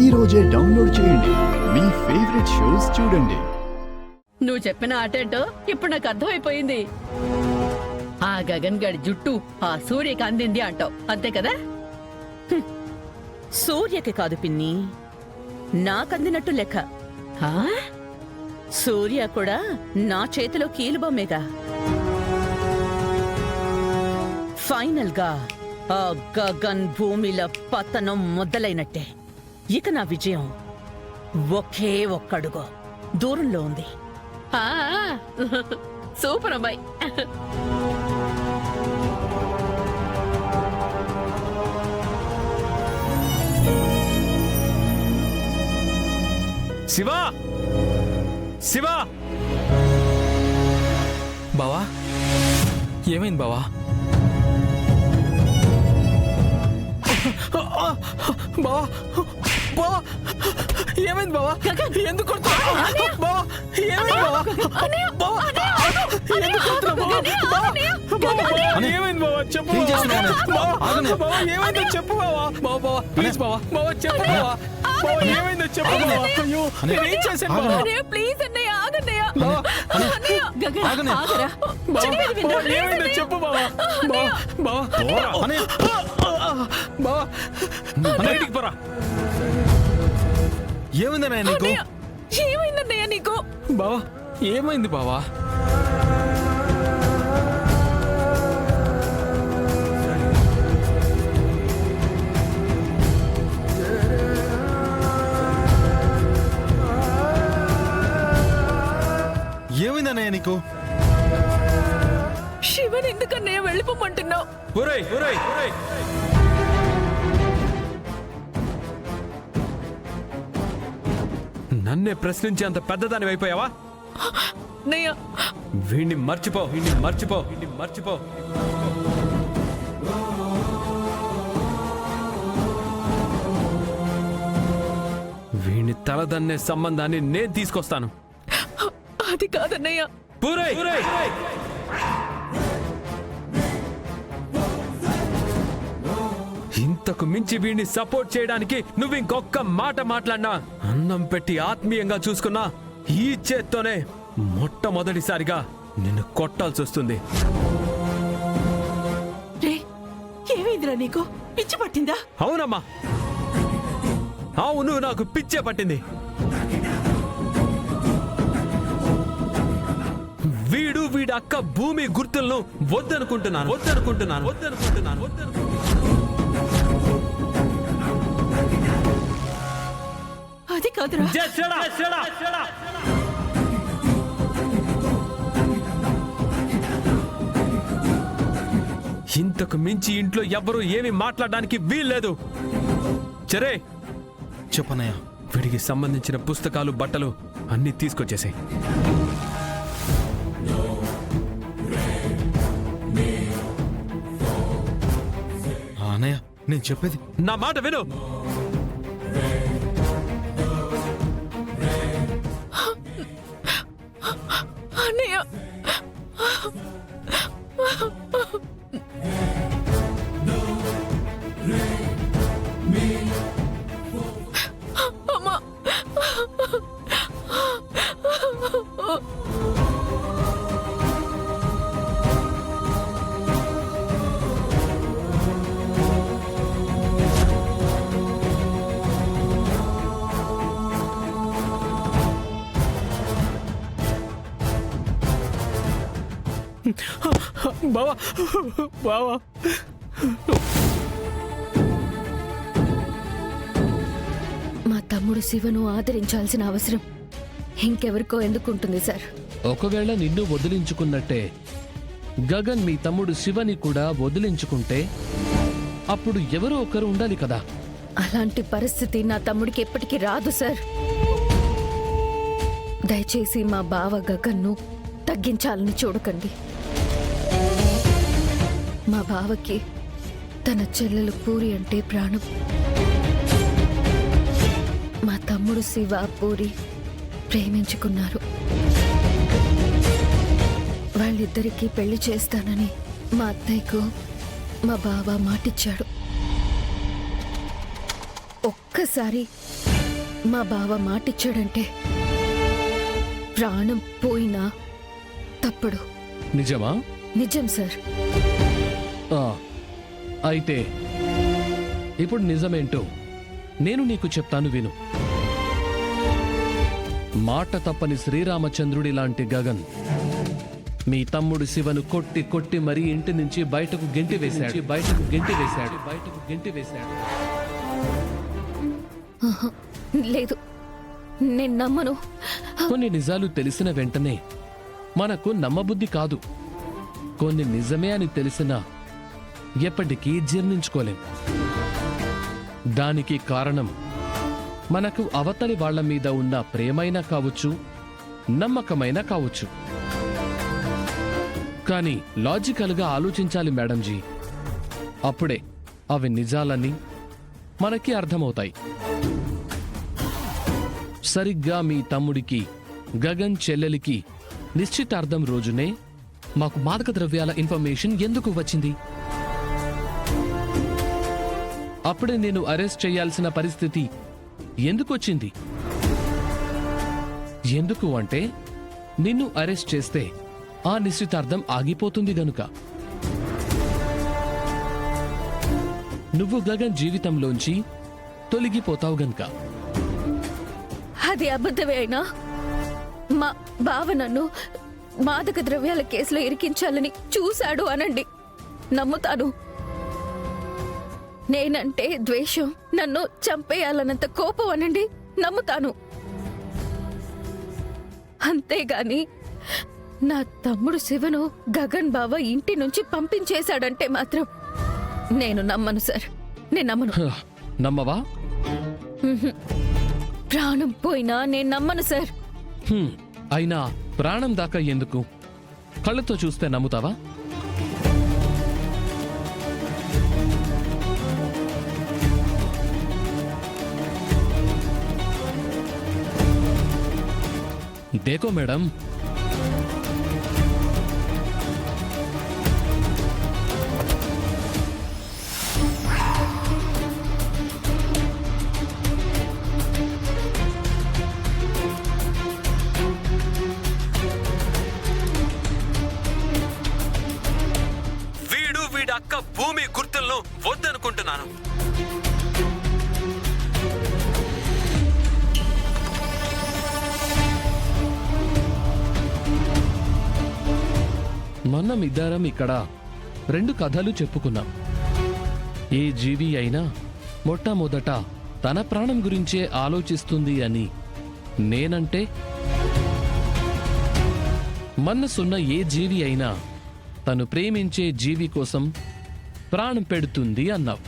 ఈ రోజే డౌన్లోడ్ చేయండి. మీ ఫేవరెట్ షోస్ చూడండి. నువ్వు చెప్పిన ఆటేంటో ఇప్పుడు నాకు అర్థమైపోయింది. ఆ గగన్ గడి జుట్టు ఆ సూర్యకి అందింది అంటావు, అంతే కదా? సూర్యకి కాదు పిన్ని, నాకందినట్టు లెక్క. ఆ? సూర్య కూడా నా చేతిలో కీలుబొమ్మేగా. ఫైనల్ గా ఆ గగన్ భూమిల పతనం మొదలైనట్టే. ఇక నా విజయం ఒకే ఒక్కడుగో దూరంలో ఉంది. ఆ, సూపర్ అమ్మాయి. శివా, శివా! బావా, ఏమైంది బావా? బావా, బావా, ఏమైంది బావా? ఎందుకు కొడుతున్నావు? బావా, ఏమైంది బావా? బావా, ఎందుకు కొడుతున్నావు బావా? బావా, ఏమైంది బావా? చెప్పు బావా, ఏమైందో చెప్పు బావా. బావా, బావా, ప్లీజ్ బావా, బావా చెప్పు బావా. బావా, ఏమైందో చెప్పు బావా. అయ్యో, నేనేం చేశాను బావా? ప్లీజ్ అన్నయ్య, ఆగన్నయ్య. గగన్, ఆగన్నయ్య. ఆగరా. బావా, ఏమైందో చెప్పు బావా. బావా, బావా, బావా, బయటికి పోరా. ఏమైందన్నయ్య నీకు? ఏమైందన్నయ్య నీకు? బావా, ఏమైంది బావా? ఏమైందన్నయ్య నీకు? శివన్ ఎందుకన్నయ్య వెళ్ళిపోమంటున్నావు? ఒరేయ్, ఒరేయ్, ఒరేయ్! నన్నే ప్రశ్నించి అంత పెద్దదాని అయిపోయావా? నయ్య, వీణ్ణి మర్చిపో, వీణ్ణి మర్చిపో, వీణ్ణి మర్చిపో. వీణ్ణి తలదన్నే సంబంధాన్ని నేను తీసుకొస్తాను. అది కాదన్నయ్య. పూరై! ఇంతకు మించి వీడిని సపోర్ట్ చేయడానికి నువ్వు ఇంకొక్క మాట మాట్లాడినా, అన్నం పెట్టి ఆత్మీయంగా చూసుకున్నా, ఈ చేత్తోనే మొట్టమొదటిసారిగా నిన్ను కొట్టాల్సి వస్తుంది. ఏమైందిరా నీకు? పిచ్చి పట్టిందా? అవునమ్మా, అవును, నాకు పిచ్చే పట్టింది. వీడి అక్క భూమి గుర్తులను వద్దనుకుంటున్నాను. అది కాదురా. ఇంతకు మించి ఇంట్లో ఎవ్వరూ ఏమీ మాట్లాడడానికి వీల్లేదు. సరే చెప్పనయ్యా. వీడికి సంబంధించిన పుస్తకాలు, బట్టలు అన్నీ తీసుకొచ్చేసాయి. అన్నయ్య, నేను చెప్పేది నా మాట విను. అన్నయ్య, అమ్మా, బావా, బావా, మా తమ్ముడు శివను ఆదరించాల్సిన అవసరం ఇంకెవరికో ఎందుకుంటుంది సార్? ఒకవేళ నిన్ను వదిలించుకున్నట్టే గగన్ మీ తమ్ముడు శివని కూడా వదిలించుకుంటే అప్పుడు ఎవరో ఒకరు ఉండాలి కదా. అలాంటి పరిస్థితి నా తమ్ముడికి ఎప్పటికీ రాదు సార్. దయచేసి మా బావ గగన్ను తగ్గించాలని చూడకండి. మా బావకి తన చెల్లెలు పూరి అంటే ప్రాణం. మా తమ్ముడు శివ, పూరి ప్రేమించుకున్నారు. వాళ్ళిద్దరికీ పెళ్లి చేస్తానని మా అత్తయ్యకు మా బావ మాటిచ్చాడు. ఒక్కసారి మా బావ మాటిచ్చాడంటే ప్రాణం పోయినా తప్పడు. నిజమా? నిజం సార్. ఆ, అయితే ఇప్పుడు నిజమేంటో నేను నీకు చెప్తాను విను. మాట తప్పని శ్రీరామచంద్రుడి లాంటి గగన్ మీ తమ్ముడు శివను కొట్టి కొట్టి మరీ ఇంటి నుంచి బయటకు గెంటి వేశాడు. లేదు, నేను నమ్మను. కొన్ని నిజాలు తెలిసిన వెంటనే మనకు నమ్మబుద్ధి కాదు. కొన్ని నిజమే అని తెలిసినా ఎప్పటికీ జీర్ణించుకోలేం. దానికి కారణం మనకు అవతలి వాళ్ల మీద ఉన్న ప్రేమైనా కావచ్చు, నమ్మకమైనా కావచ్చు. కానీ లాజికల్గా ఆలోచించాలి మేడంజీ. అప్పుడే అవి నిజాలని మనకి అర్థమవుతాయి. సరిగ్గా మీ తమ్ముడికి గగన్ చెల్లెలికి నిశ్చితార్థం రోజునే మాకు మాదక ద్రవ్యాల ఇన్ఫర్మేషన్ ఎందుకు వచ్చింది? అప్పుడే నేను అరెస్ట్ చేయాల్సిన పరిస్థితి ఎందుకు వచ్చింది? ఎందుకు అంటే నిన్ను అరెస్ట్ చేస్తే ఆ నిశ్చితార్థం ఆగిపోతుంది గనుక. నువ్వు గగన్ జీవితంలోంచి తొలగిపోతావు గనుక. అది అబద్ధమే అయినా మా బావ నన్ను మాదక ద్రవ్యాల కేసులో ఇరికించాలని చూశాడు అనండి, నమ్ముతాను. నేనంటే ద్వేషం, నన్ను చంపేయాలన్నంత కోపం అనండి, నమ్ముతాను. అంతేగాని నా తమ్ముడు శివను గగన్ బావ ఇంటి నుంచి పంపించేశాడంటే మాత్రం నేను నమ్మను సార్. నేను నమ్మను. హ, నమ్మవా? ప్రాణం పోయినా నేను నమ్మను సార్. అయినా ప్రాణం దాకా ఎందుకు? కళ్ళతో చూస్తే నమ్ముతావా? देखो मैडम, వీడి అక్క భూమి గుర్తులను వద్దనుకుంటున్నాను. మనం ఇద్దరం ఇక్కడ 2 కథలు చెప్పుకున్నాం. ఏ జీవి అయినా మొట్టమొదట తన ప్రాణం గురించే ఆలోచిస్తుంది అని నేనంటే, మనసున్న ఏ జీవి అయినా తను ప్రేమించే జీవి కోసం ప్రాణం పెడుతుంది అన్నావు.